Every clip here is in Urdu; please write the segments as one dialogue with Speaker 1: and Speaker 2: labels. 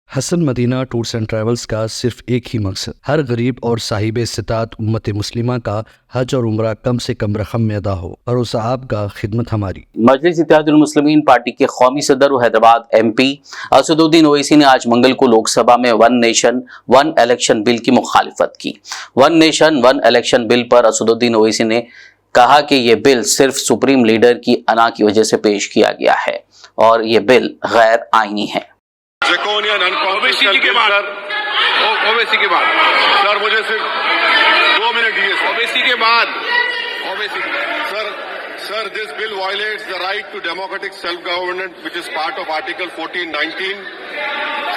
Speaker 1: Hasan Madina tours and travels کا صرف ایک ہی مقصد ہر غریب اور صاحب استطاعت امت مسلمہ کا حج اور عمرہ کم سے کم رقم میں ادا ہو، بھروسہ آپ کا، خدمت ہماری۔
Speaker 2: مجلس اتحاد المسلمین پارٹی کے قومی صدر و حیدرآباد ایم پی اسد الدین اویسی نے آج منگل کو لوک سبھا میں ون نیشن ون الیکشن بل کی مخالفت کی۔ ون نیشن ون الیکشن بل پر اسد الدین اویسی نے کہا کہ یہ بل صرف سپریم لیڈر کی انا کی وجہ سے پیش کیا گیا ہے اور یہ بل غیر آئینی ہے۔
Speaker 3: اویسی کے بعد سر مجھے صرف 2 منٹ دیجیے۔ اویسی کے بعد سر this bill violates the right to democratic self-government which is part of Article 14-19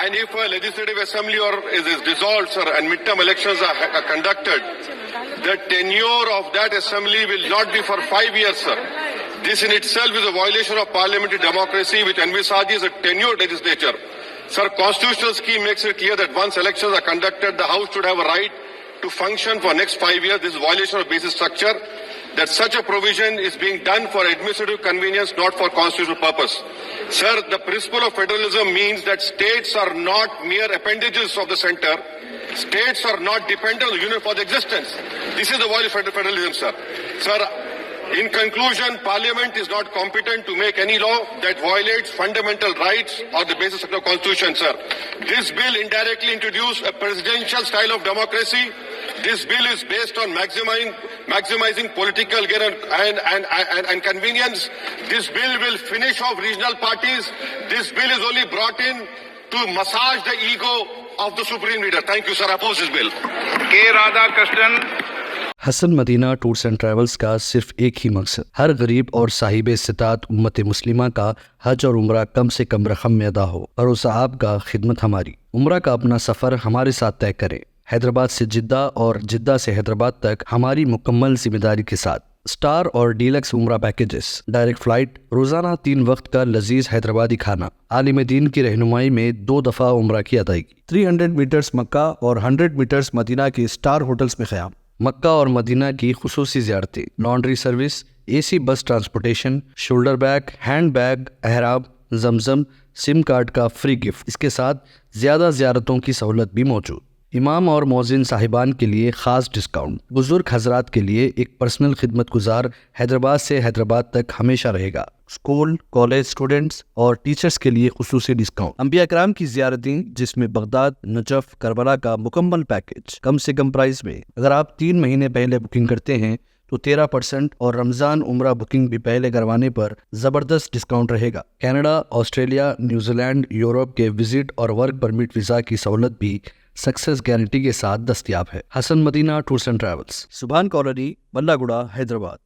Speaker 3: and if a legislative assembly is dissolved sir and midterm elections are conducted, the tenure of that assembly will not be for 5 years sir. This in itself is a violation of parliamentary democracy which envisages a tenured legislature. Sir, constitutional scheme makes it clear that once elections are conducted, the House should have a right to function for next 5 years. This is violation of basic structure. That such a provision is being done for administrative convenience, not for constitutional purpose. Sir, the principle of federalism means that states are not mere appendages of the center. States are not dependent on the union for their existence. This is the violation of federalism, sir. Sir, in conclusion, Parliament is not competent to make any law that violates fundamental rights or the basis of the Constitution, sir. This bill indirectly introduced a presidential style of democracy. This bill is based on maximizing political gain and convenience. This bill will finish off regional parties. This bill is only brought in to massage the ego of the supreme leader. Thank you, sir. I oppose this bill. K. Radhakrishnan.
Speaker 1: Hasan Madina tours and travels کا صرف ایک ہی مقصد ہر غریب اور صاحب استطاعت امت مسلمہ کا حج اور عمرہ کم سے کم رقم میں ادا ہو، بھروسہ آپ کا، خدمت ہماری۔ عمرہ کا اپنا سفر ہمارے ساتھ طے کریں، حیدرآباد سے جدہ اور جدہ سے حیدرآباد تک ہماری مکمل ذمہ داری کے ساتھ۔ سٹار اور ڈیلکس عمرہ پیکیجز، ڈائریکٹ فلائٹ، روزانہ 3 وقت کا لذیذ حیدرآبادی کھانا، عالم دین کی رہنمائی میں 2 دفعہ عمرہ کی ادائیگی، 300 میٹرز مکہ اور 100 میٹرز مدینہ کے سٹار ہوٹلز میں قیام، مکہ اور مدینہ کی خصوصی زیارتیں، laundry service, A C bus transportation, shoulder bag, hand bag, احرام، زمزم، سم کارڈ کا فری گفٹ، اس کے ساتھ زیادہ زیارتوں کی سہولت بھی موجود، امام اور مؤذن صاحبان کے لیے خاص ڈسکاؤنٹ، بزرگ حضرات کے لیے ایک پرسنل خدمت گزار حیدرآباد سے حیدرآباد تک ہمیشہ رہے گا، اسکول، کالج اسٹوڈنٹس اور ٹیچرز کے لیے خصوصی ڈسکاؤنٹ، انبیاء کرام کی زیارتیں جس میں بغداد، نجف، کربلا کا مکمل پیکج کم سے کم پرائز میں۔ اگر آپ 3 مہینے پہلے بکنگ کرتے ہیں تو 13% اور رمضان عمرہ بکنگ بھی پہلے کروانے پر زبردست ڈسکاؤنٹ رہے گا۔ Canada, Australia, New Zealand, Europe کے وزٹ اور ورک پرمٹ ویزا کی سہولت بھی سکسیس گارنٹی کے ساتھ دستیاب ہے۔ Hasan Madina tours and travels, Subhan colony, بلہ گڑا، حیدرآباد۔